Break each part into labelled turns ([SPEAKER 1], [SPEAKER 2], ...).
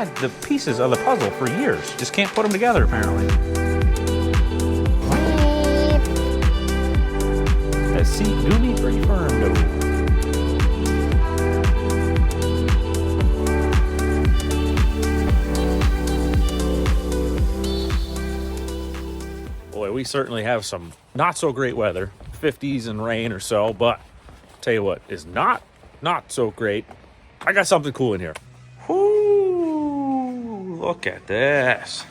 [SPEAKER 1] had the pieces of the puzzle for years. Just can't put them together, apparently. That seat do be pretty firm, though. Boy, we certainly have some not so great weather, 50s and rain or so, but tell you what is not so great. I got something cool in here. Whoo, look at this.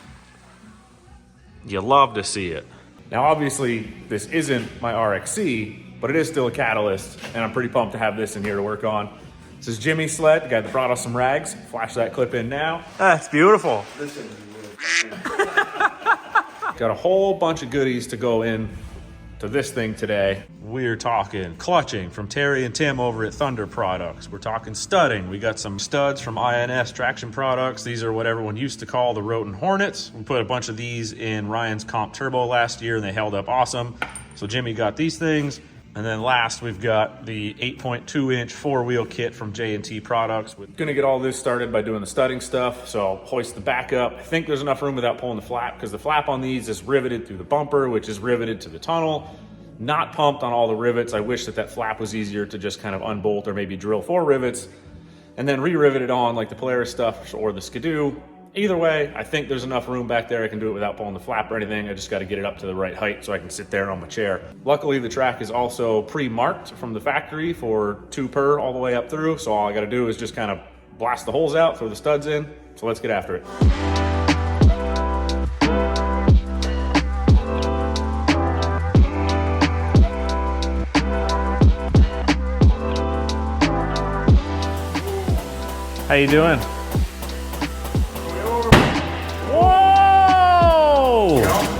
[SPEAKER 1] You love to see it. Now, obviously, this isn't my RXC, but it is still a Catalyst, and I'm pretty pumped to have this in here to work on. This is Jimmy's sled, the guy that brought us some rags. Flash that clip in now. That's beautiful. Got a whole bunch of goodies to go in to this thing today. We're talking clutching from Terry and Tim over at Thunder Products. We're talking studding. We got some studs from INS Traction Products. These are what everyone used to call the Roten Hornets. We put a bunch of these in Ryan's Comp Turbo last year and they held up awesome. So Jimmy got these things. And then last, we've got the 8.2-inch four-wheel kit from J&T Products. We're gonna get all this started by doing the studding stuff. So I'll hoist the back up. I think there's enough room without pulling the flap, because the flap on these is riveted through the bumper, which is riveted to the tunnel. Not pumped on all the rivets. I wish that flap was easier to just kind of unbolt or maybe drill 4 rivets and then re-rivet it on like the Polaris stuff or the Skidoo. Either way, I think there's enough room back there. I can do it without pulling the flap or anything. I just got to get it up to the right height so I can sit there on my chair. Luckily, the track is also pre-marked from the factory for 2 per all the way up through. So all I got to do is just kind of blast the holes out, throw the studs in. So let's get after it. How you doing?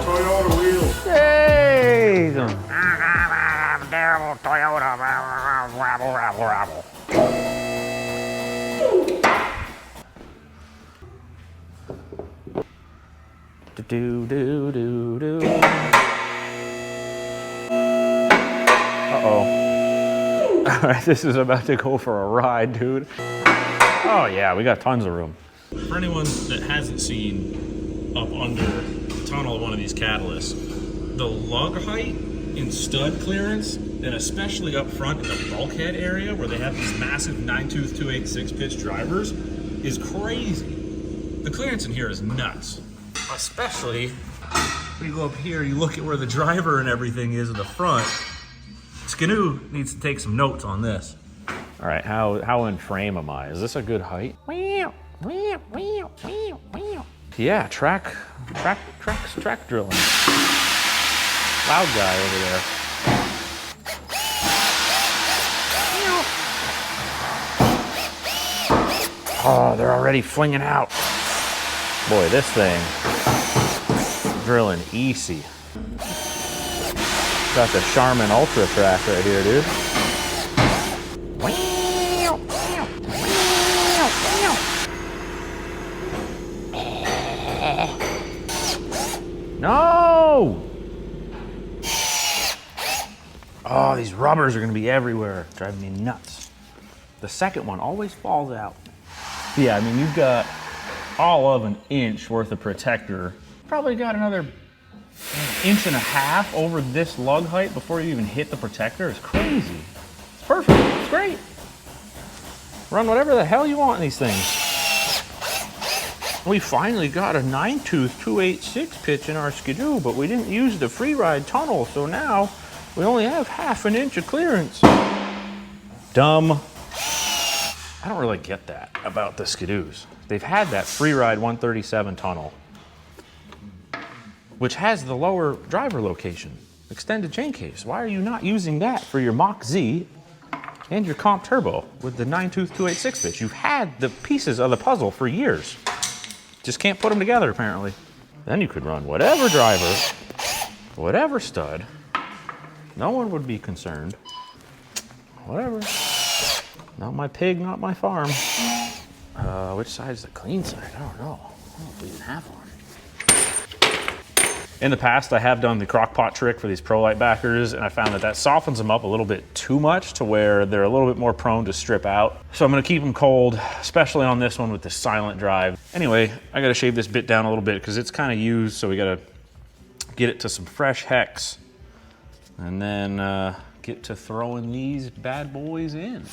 [SPEAKER 2] Toyota wheels.
[SPEAKER 1] Hey!
[SPEAKER 2] Toyota, rabble, rabble, rabble.
[SPEAKER 1] Do. Uh-oh. All right, this is about to go for a ride, dude. Oh yeah, we got tons of room. For anyone that hasn't seen up under the tunnel of one of these Catalysts, the lug height in stud clearance, and especially up front in the bulkhead area where they have these massive 9-tooth 2/8 6-pitch drivers, is crazy. The clearance in here is nuts. Especially when you go up here, you look at where the driver and everything is in the front. Skidoo needs to take some notes on this. All right, how in frame am I? Is this a good height? Yeah, track drilling. Loud guy over there. Oh, they're already flinging out. Boy, this thing drilling easy. Got the Charmin Ultra track right here, dude. No! Oh, these rubbers are gonna be everywhere. Driving me nuts. The second one always falls out. Yeah, I mean, you've got all of an inch worth of protector. Probably got another 1.5 inches over this lug height before you even hit the protector. It's crazy. It's perfect, it's great. Run whatever the hell you want in these things. We finally got a 9-tooth 2/8 6-pitch in our Skidoo, but we didn't use the free ride tunnel, so now we only have 1/2 inch of clearance. Dumb. I don't really get that about the Skidoos. They've had that free ride 137 tunnel, which has the lower driver location, extended chain case. Why are you not using that for your Mach Z and your Comp Turbo with the 9-tooth 2/8 6-pitch? You've had the pieces of the puzzle for years. Just can't put them together, apparently. Then you could run whatever driver, whatever stud. No one would be concerned. Whatever. Not my pig, not my farm. Which side's the clean side? I don't know. I don't know if we even have one. In the past, I have done the crock pot trick for these ProLite backers, and I found that that softens them up a little bit too much to where they're a little bit more prone to strip out. So I'm gonna keep them cold, especially on this one with the silent drive. Anyway, I gotta shave this bit down a little bit because it's kind of used, so we gotta get it to some fresh hex, and then get to throwing these bad boys in.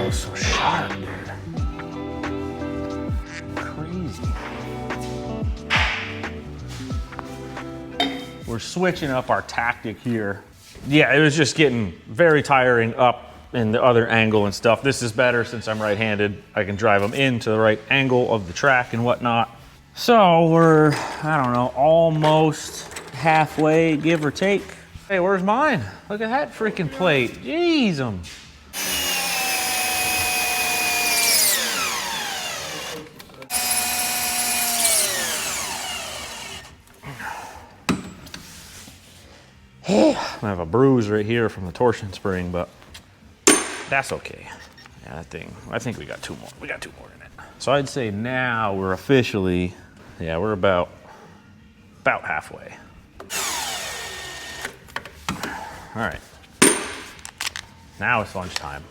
[SPEAKER 1] So sharp, dude. Crazy. We're switching up our tactic here. Yeah, it was just getting very tiring up in the other angle and stuff. This is better since I'm right-handed. I can drive them into the right angle of the track and whatnot. So we're, I don't know, almost halfway, give or take. Hey, where's mine? Look at that freaking plate. Jeez, I have a bruise right here from the torsion spring, but that's okay. Yeah, that thing, I think we got two more. We got two more in it. So I'd say now we're officially, yeah, we're about halfway. All right. Now it's lunchtime.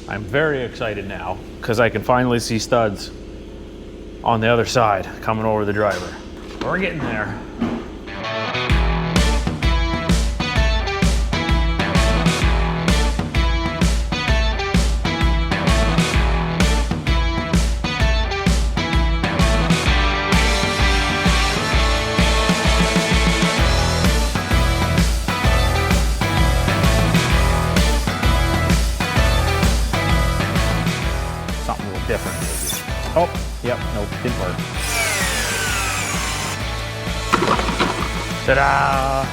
[SPEAKER 1] I'm very excited now because I can finally see studs on the other side coming over the driver. We're getting there. Something a little different maybe. Oh, yep, nope, didn't work. Ta-da!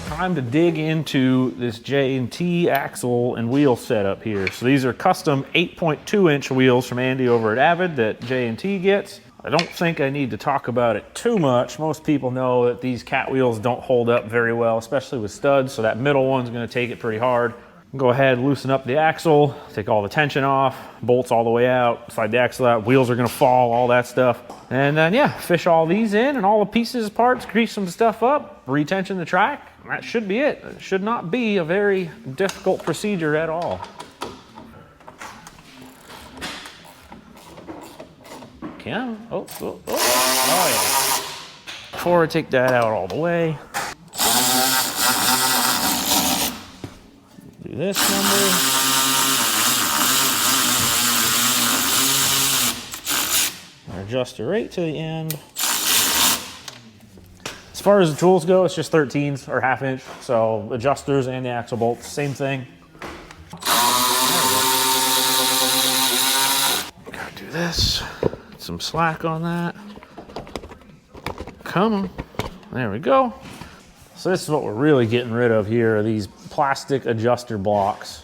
[SPEAKER 1] Time to dig into this J&T axle and wheel setup here. So these are custom 8.2-inch wheels from Andy over at Avid that J&T gets. I don't think I need to talk about it too much. Most people know that these cat wheels don't hold up very well, especially with studs, so that middle one's gonna take it pretty hard. Go ahead, loosen up the axle, take all the tension off, bolts all the way out, slide the axle out, wheels are gonna fall, all that stuff. And then yeah, fish all these in and all the pieces, parts, grease some stuff up, retension the track, and that should be it. It should not be a very difficult procedure at all. Yeah. Oh, yeah. Before I take that out all the way, do this number. Adjust it right to the end. As far as the tools go, it's just 13s or ½ inch. So adjusters and the axle bolts, same thing. Gotta do this. Some slack on that. Come on. There we go. So this is what we're really getting rid of here, are these plastic adjuster blocks.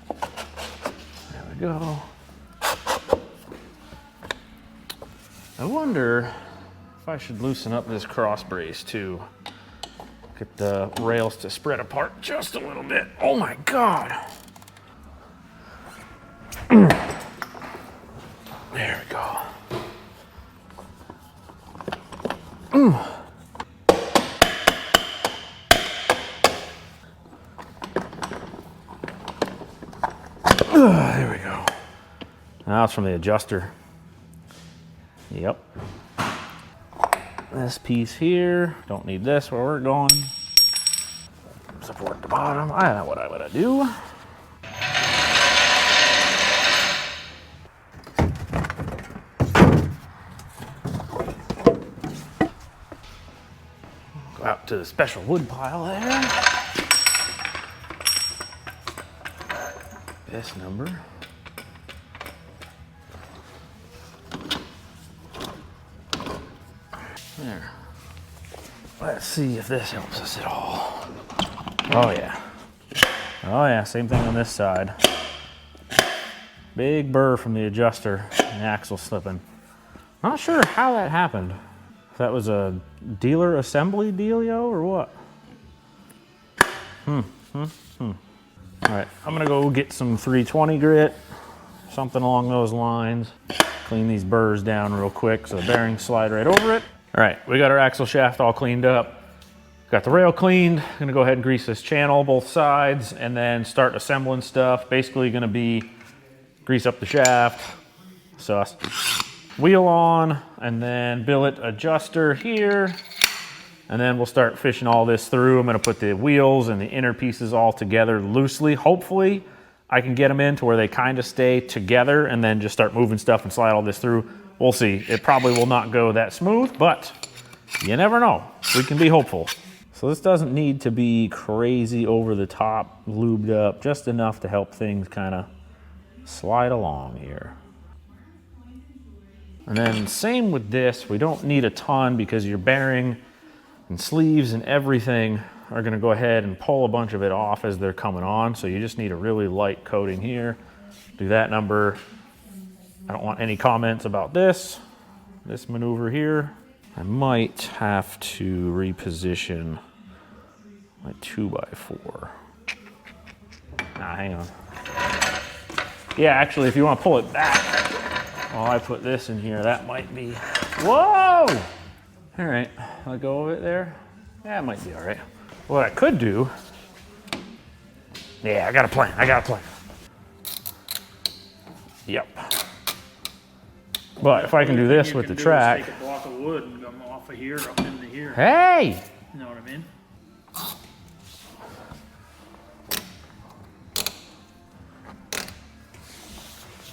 [SPEAKER 1] There we go. I wonder if I should loosen up this cross brace too. Get the rails to spread apart just a little bit. Oh my God. There we go. There we go. Now it's from the adjuster. Yep. This piece here, don't need this where we're going. Support the bottom. I don't know what I would do. to the special wood pile there. This number. There. Let's see if this helps us at all. Oh yeah. Oh yeah, same thing on this side. Big burr from the adjuster and the axle slipping. Not sure how that happened. If that was a dealer assembly dealio or what? All right, I'm gonna go get some 320 grit, something along those lines. Clean these burrs down real quick so the bearings slide right over it. All right, we got our axle shaft all cleaned up. Got the rail cleaned. Gonna go ahead and grease this channel, both sides, and then start assembling stuff. Basically gonna be grease up the shaft, sus, wheel on, and then billet adjuster here. And then we'll start fishing all this through. I'm gonna put the wheels and the inner pieces all together loosely. Hopefully I can get them in to where they kind of stay together and then just start moving stuff and slide all this through. We'll see. It probably will not go that smooth, but you never know. We can be hopeful. So this doesn't need to be crazy over the top, lubed up, just enough to help things kind of slide along here. And then same with this. We don't need a ton because your bearing and sleeves and everything are gonna go ahead and pull a bunch of it off as they're coming on. So you just need a really light coating here. Do that number. I don't want any comments about this maneuver here. I might have to reposition my 2x4. Nah, hang on. Yeah, actually, if you want to pull it back, while I put this in here, that might be, whoa! All right, I'll go over it there. Yeah, it might be all right. What I could do, yeah, I got a plan. Yep. But if I can do this with the track.
[SPEAKER 3] Take a block of wood and come off of here up into here.
[SPEAKER 1] Hey!
[SPEAKER 3] You know what I mean?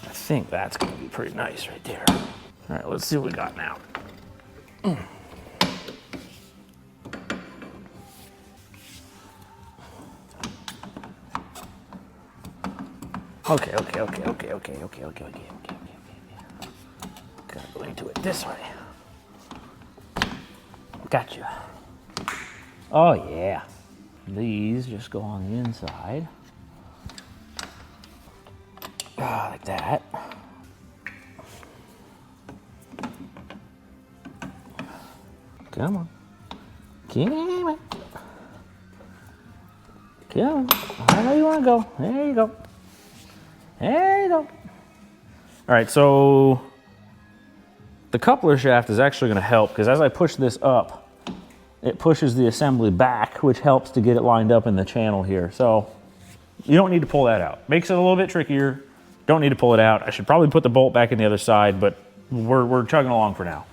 [SPEAKER 1] I think that's gonna be pretty nice right there. All right, let's see what we got now. Okay. Gotta go into it this way. Gotcha. Oh yeah. These just go on the inside. Like that. Come on. Come on. I know you want to go. There you go. There you go. All right, so the coupler shaft is actually going to help because as I push this up, it pushes the assembly back, which helps to get it lined up in the channel here. So you don't need to pull that out. Makes it a little bit trickier. Don't need to pull it out. I should probably put the bolt back in the other side, but we're chugging along for now.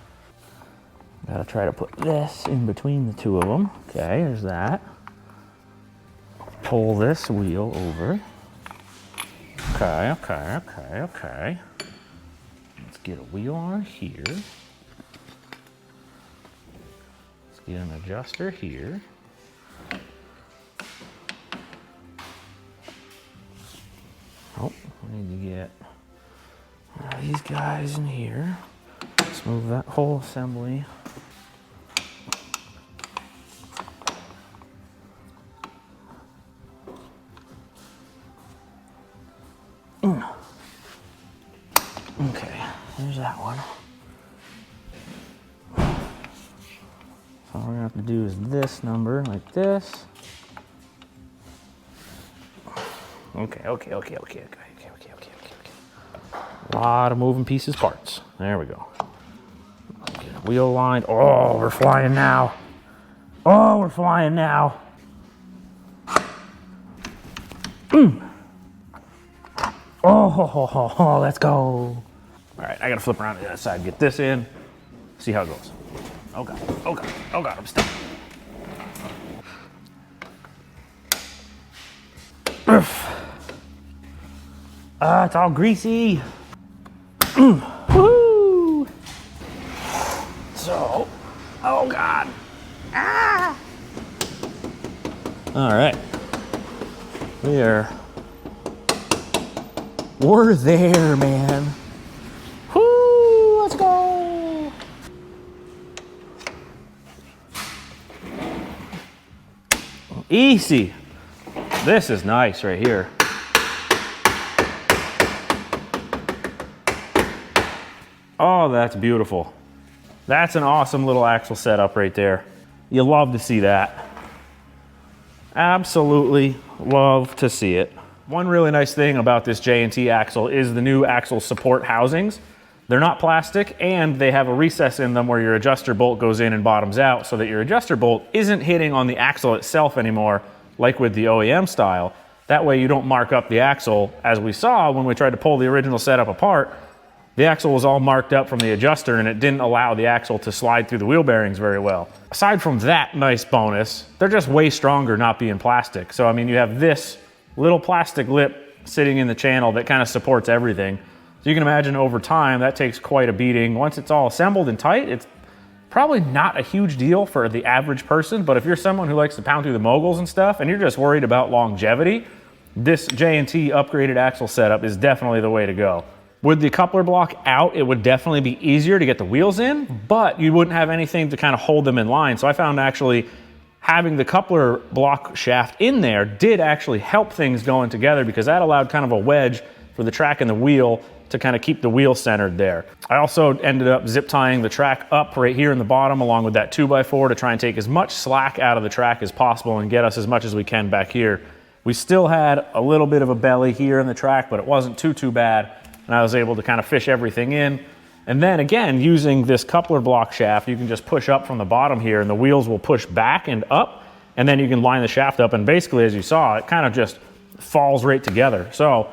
[SPEAKER 1] Gotta try to put this in between the two of them. Okay, there's that. Pull this wheel over. Okay. Let's get a wheel on here. Let's get an adjuster here. Oh, we need to get these guys in here. Let's move that whole assembly. Okay, there's that one. So all we're gonna have to do is this number, like this. Okay. A lot of moving pieces, parts. There we go. Get a wheel lined. Oh, we're flying now. Oh, let's go. All right, I gotta flip around to the other side, get this in, see how it goes. Oh God, I'm stuck. It's all greasy. Woohoo! So, oh God. All right. We're there, man. Woo, let's go. Easy. This is nice right here. Oh, that's beautiful. That's an awesome little axle setup right there. You love to see that. Absolutely love to see it. One really nice thing about this J&T axle is the new axle support housings. They're not plastic, and they have a recess in them where your adjuster bolt goes in and bottoms out, so that your adjuster bolt isn't hitting on the axle itself anymore, like with the OEM style. That way you don't mark up the axle. As we saw when we tried to pull the original setup apart, the axle was all marked up from the adjuster, and it didn't allow the axle to slide through the wheel bearings very well. Aside from that nice bonus, they're just way stronger not being plastic. So I mean, you have this little plastic lip sitting in the channel that kind of supports everything. So you can imagine over time, that takes quite a beating. Once it's all assembled and tight, it's probably not a huge deal for the average person, but if you're someone who likes to pound through the moguls and stuff, and you're just worried about longevity, this J&T upgraded axle setup is definitely the way to go. With the coupler block out, it would definitely be easier to get the wheels in, but you wouldn't have anything to kind of hold them in line. So I found actually having the coupler block shaft in there did actually help things going together, because that allowed kind of a wedge for the track and the wheel to kind of keep the wheel centered there. I also ended up zip tying the track up right here in the bottom along with that 2x4 to try and take as much slack out of the track as possible and get us as much as we can back here. We still had a little bit of a belly here in the track, but it wasn't too bad, and I was able to kind of fish everything in. And then again, using this coupler block shaft, you can just push up from the bottom here and the wheels will push back and up, and then you can line the shaft up, and basically, as you saw, it kind of just falls right together. So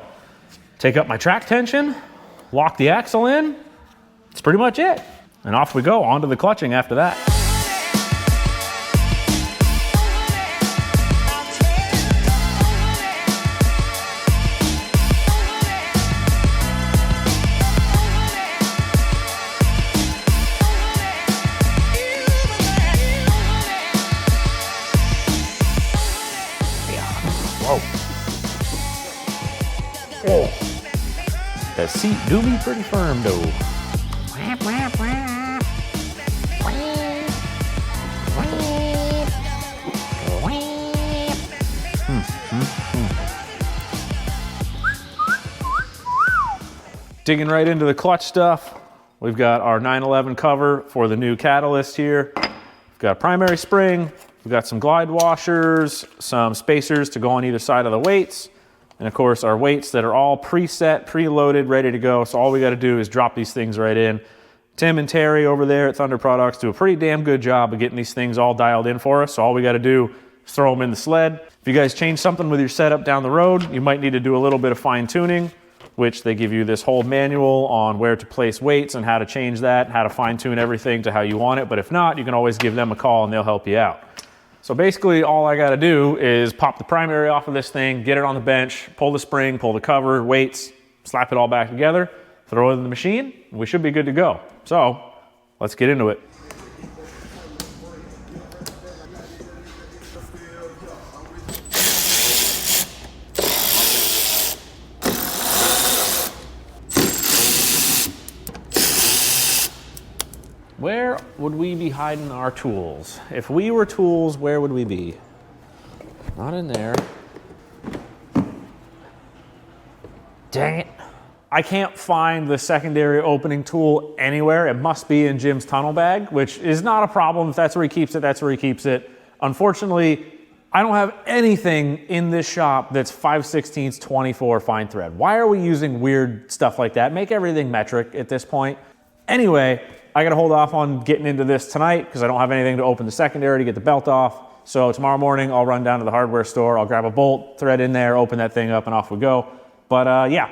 [SPEAKER 1] take up my track tension, lock the axle in, that's pretty much it. And off we go, onto the clutching after that. Whoa. Oh. The seat do me pretty firm though. Digging right into the clutch stuff. We've got our 911 cover for the new catalyst here. We've got a primary spring. We've got some glide washers, some spacers to go on either side of the weights, and of course our weights that are all preset, preloaded, ready to go. So all we got to do is drop these things right in. Tim and Terry over there at Thunder Products do a pretty damn good job of getting these things all dialed in for us. So all we got to do is throw them in the sled. If you guys change something with your setup down the road, you might need to do a little bit of fine tuning, which they give you this whole manual on where to place weights and how to change that, how to fine tune everything to how you want it. But if not, you can always give them a call and they'll help you out. So basically all I gotta do is pop the primary off of this thing, get it on the bench, pull the spring, pull the cover, weights, slap it all back together, throw it in the machine, and we should be good to go. So let's get into it. Where would we be hiding our tools? If we were tools, where would we be? Not in there. Dang it. I can't find the secondary opening tool anywhere. It must be in Jim's tunnel bag, which is not a problem. If that's where he keeps it, that's where he keeps it. Unfortunately, I don't have anything in this shop that's 5/16 24 fine thread. Why are we using weird stuff like that? Make everything metric at this point. Anyway, I gotta hold off on getting into this tonight because I don't have anything to open the secondary to get the belt off. So tomorrow morning, I'll run down to the hardware store. I'll grab a bolt, thread in there, open that thing up, and off we go. But yeah,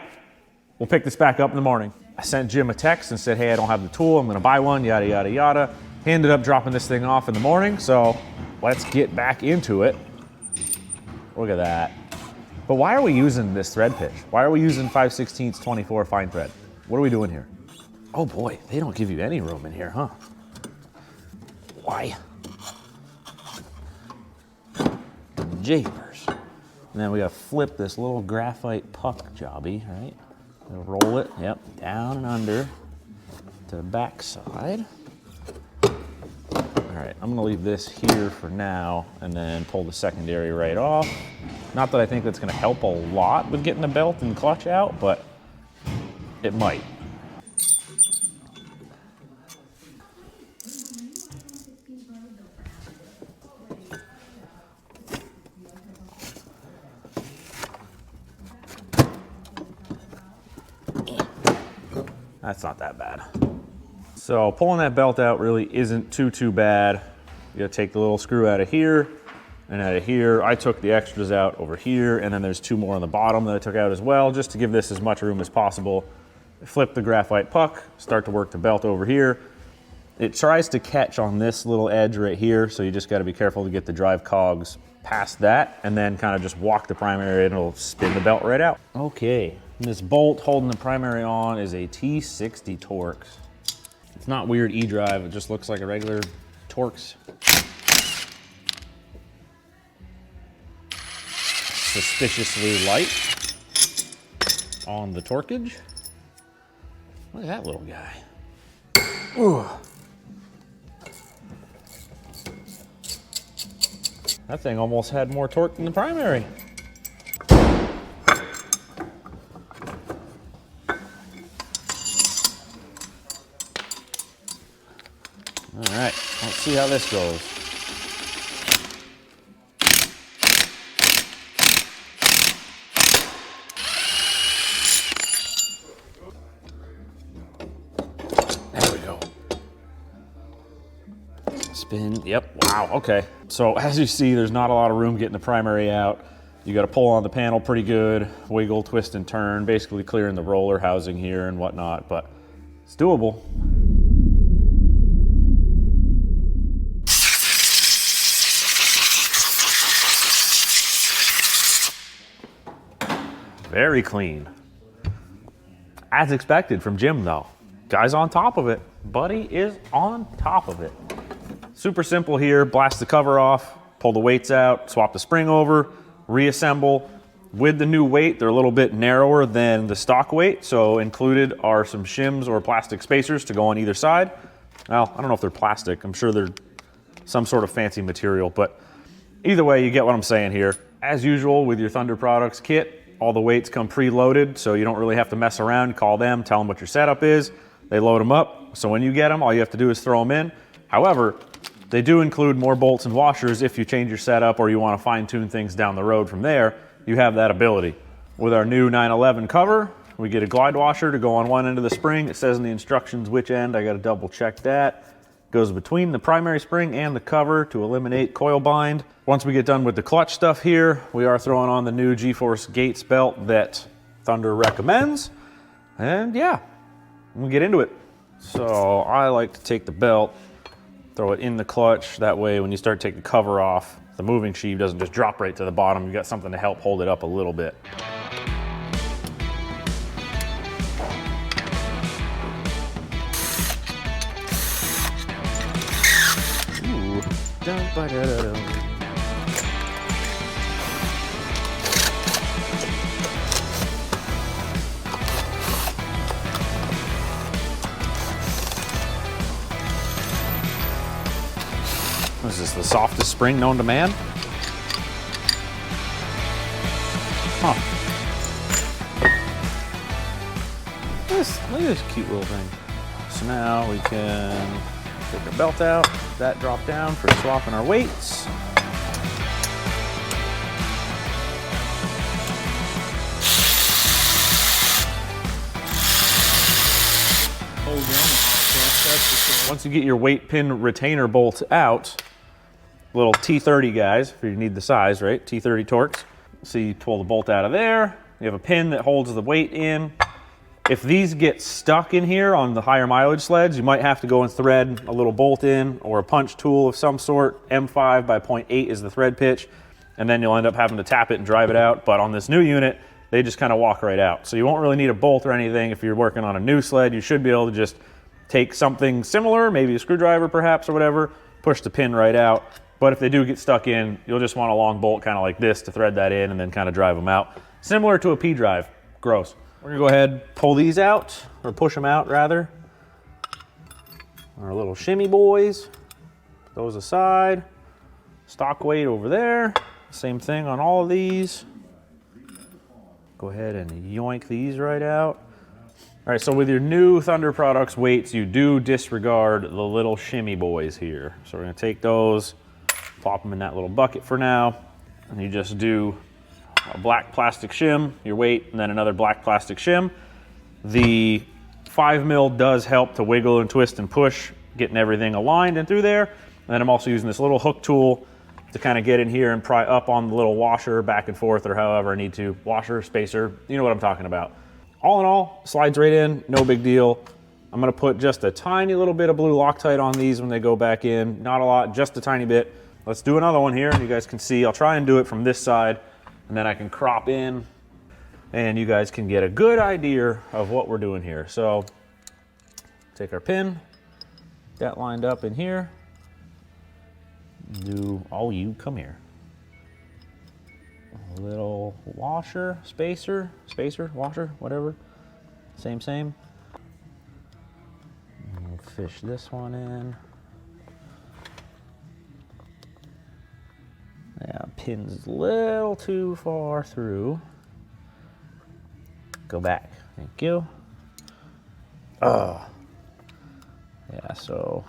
[SPEAKER 1] we'll pick this back up in the morning. I sent Jim a text and said, hey, I don't have the tool. I'm gonna buy one, yada, yada, yada. He ended up dropping this thing off in the morning. So let's get back into it. Look at that. But why are we using this thread pitch? Why are we using 5/16 24 fine thread? What are we doing here? Oh boy, they don't give you any room in here, huh? Why? japers. And then we gotta flip this little graphite puck jobby, right? We'll roll it, yep, down and under to the back side. All right, I'm gonna leave this here for now and then pull the secondary right off. Not that I think that's gonna help a lot with getting the belt and clutch out, but it might. That's not that bad. So pulling that belt out really isn't too bad. You gotta take the little screw out of here and out of here. I took the extras out over here, and then there's 2 more on the bottom that I took out as well, just to give this as much room as possible. Flip the graphite puck, start to work the belt over here. It tries to catch on this little edge right here, so you just gotta be careful to get the drive cogs past that, and then kind of just walk the primary and it'll spin the belt right out. Okay, this bolt holding the primary on is a T60 Torx. It's not weird E-drive, it just looks like a regular Torx. Suspiciously light on the torquage. Look at that little guy. Ooh. That thing almost had more torque than the primary. All right, let's see how this goes. There we go. Spin, yep, wow, okay. So as you see, there's not a lot of room getting the primary out. You gotta pull on the panel pretty good, wiggle, twist, and turn, basically clearing the roller housing here and whatnot, but it's doable. Very clean. As expected from Jim though. Guy's on top of it. Buddy is on top of it. Super simple here, blast the cover off, pull the weights out, swap the spring over, reassemble. With the new weight, they're a little bit narrower than the stock weight, so included are some shims or plastic spacers to go on either side. Well, I don't know if they're plastic, I'm sure they're some sort of fancy material, but either way, you get what I'm saying here. As usual with your Thunder Products kit, all the weights come preloaded, so you don't really have to mess around. Call them, tell them what your setup is. They load them up, so when you get them, all you have to do is throw them in. However, they do include more bolts and washers if you change your setup or you want to fine-tune things down the road from there. You have that ability. With our new 911 cover, we get a glide washer to go on one end of the spring. It says in the instructions which end. I got to double check that. Goes between the primary spring and the cover to eliminate coil bind. Once we get done with the clutch stuff here, we are throwing on the new G-Force Gates belt that Thunder recommends. And yeah, we'll get into it. So I like to take the belt, throw it in the clutch. That way when you start taking the cover off, the moving sheave doesn't just drop right to the bottom. You got something to help hold it up a little bit. What is this, the softest spring known to man? Huh. Look at this cute little thing. So now we can take our belt out, that drop down for swapping our weights.
[SPEAKER 3] Hold down the hot that's for sure.
[SPEAKER 1] Once you get your weight pin retainer bolts out, little T30 guys, if you need the size, right? T30 Torx. So you pull the bolt out of there. You have a pin that holds the weight in. If these get stuck in here on the higher mileage sleds, you might have to go and thread a little bolt in or a punch tool of some sort. M5 by 0.8 is the thread pitch, and then you'll end up having to tap it and drive it out. But on this new unit, they just kind of walk right out. So you won't really need a bolt or anything. If you're working on a new sled, you should be able to just take something similar, maybe a screwdriver perhaps or whatever, push the pin right out, But if they do get stuck in, you'll just want a long bolt kind of like this to thread that in and then kind of drive them out. Similar to a P-drive. Gross. We're gonna go ahead, pull these out, or push them out rather. Our little shimmy boys. Put those aside. Stock weight over there. Same thing on all of these. Go ahead and yoink these right out. All right, so with your new Thunder Products weights, you do disregard the little shimmy boys here. So we're gonna take those, plop them in that little bucket for now, and you just do a black plastic shim, your weight, and then another black plastic shim. The 5 mil does help to wiggle and twist and push, getting everything aligned and through there. And then I'm also using this little hook tool to kind of get in here and pry up on the little washer back and forth, or however I need to. Washer, spacer, you know what I'm talking about. All in all, slides right in, no big deal. I'm gonna put just a tiny little bit of blue Loctite on these when they go back in. Not a lot, just a tiny bit. Let's do another one here, and you guys can see. I'll try and do it from this side, and then I can crop in, and you guys can get a good idea of what we're doing here. So, take our pin, that lined up in here. You come here. A little washer, spacer, washer, whatever. Same. We'll fish this one in. Yeah, pin's a little too far through. Go back, thank you. Yeah, so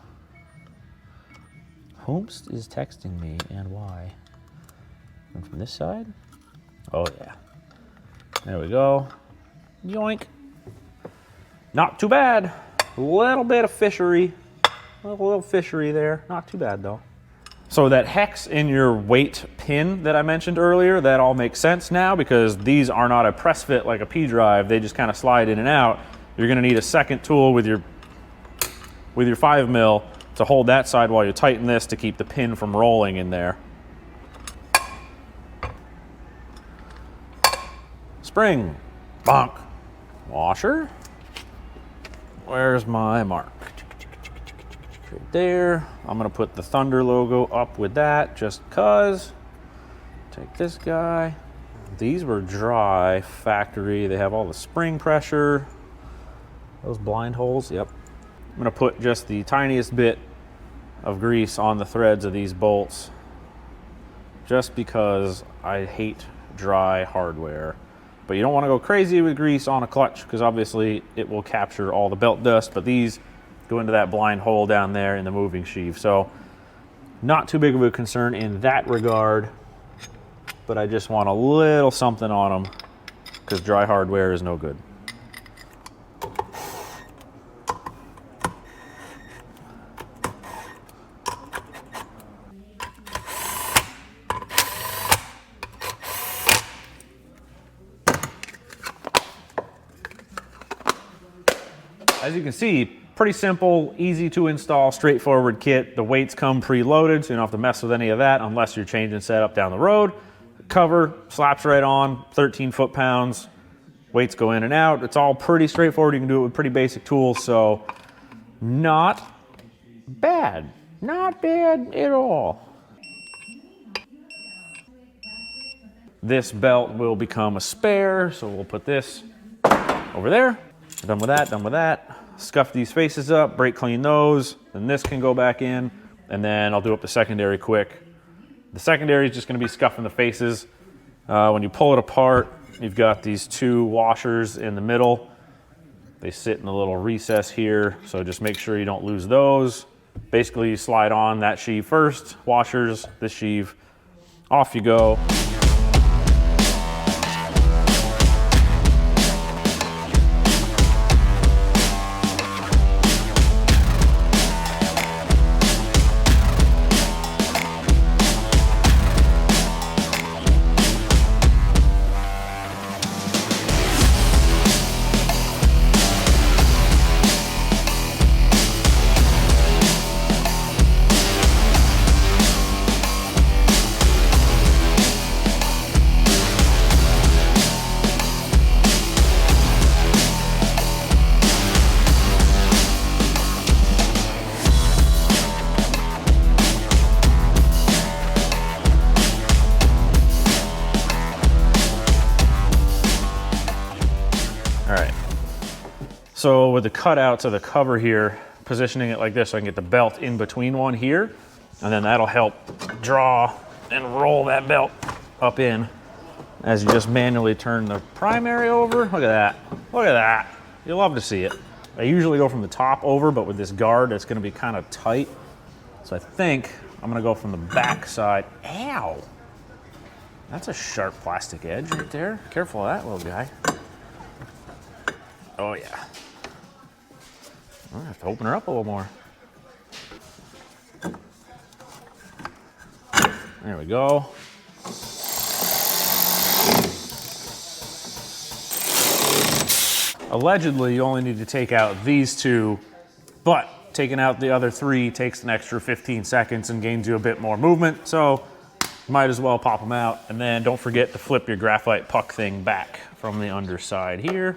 [SPEAKER 1] Holmes is texting me, and why? And from this side? Oh yeah. There we go. Yoink. Not too bad. A little bit of fishery. A little fishery there. Not too bad though. So that hex in your weight pin that I mentioned earlier, that all makes sense now because these are not a press fit like a P-drive. They just kind of slide in and out. You're gonna need a second tool with your 5 mil to hold that side while you tighten this to keep the pin from rolling in there. Spring, bonk, washer. Where's my mark? Right there. I'm gonna put the Thunder logo up with that just cause. Take this guy. These were dry factory. They have all the spring pressure. Those blind holes, yep. I'm gonna put just the tiniest bit of grease on the threads of these bolts just because I hate dry hardware. But you don't want to go crazy with grease on a clutch because obviously it will capture all the belt dust, but these go into that blind hole down there in the moving sheave. So not too big of a concern in that regard, but I just want a little something on them because dry hardware is no good. As you can see, pretty simple, easy to install, straightforward kit. The weights come preloaded, so you don't have to mess with any of that unless you're changing setup down the road. Cover slaps right on, 13 foot-pounds. Weights go in and out. It's all pretty straightforward. You can do it with pretty basic tools, so not bad. Not bad at all. This belt will become a spare, so we'll put this over there. Done with that. Scuff these faces up, brake clean those, then this can go back in, and then I'll do up the secondary quick. The secondary is just gonna be scuffing the faces. When you pull it apart, you've got these two washers in the middle. They sit in a little recess here, so just make sure you don't lose those. Basically, you slide on that sheave first, washers, this sheave, off you go. So with the cutouts of the cover here, positioning it like this so I can get the belt in between one here, and then that'll help draw and roll that belt up in as you just manually turn the primary over. Look at that. Look at that. You'll love to see it. I usually go from the top over, but with this guard, it's gonna be kind of tight. So I think I'm gonna go from the back side. Ow! That's a sharp plastic edge right there. Careful of that little guy. Oh yeah. I have to open her up a little more. There we go. Allegedly, you only need to take out these two, but taking out the other three takes an extra 15 seconds and gains you a bit more movement, so might as well pop them out. And then don't forget to flip your graphite puck thing back from the underside here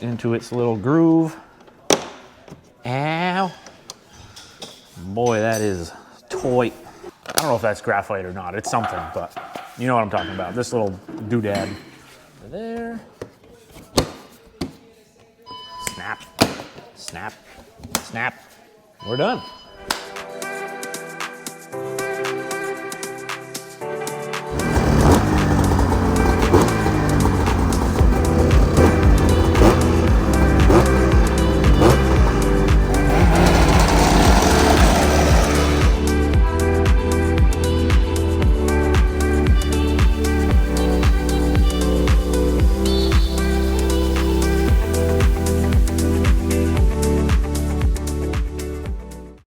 [SPEAKER 1] into its little groove. Ow. Boy, that is tight. I don't know if that's graphite or not. It's something, but you know what I'm talking about. This little doodad. There. Snap, snap, snap. We're done.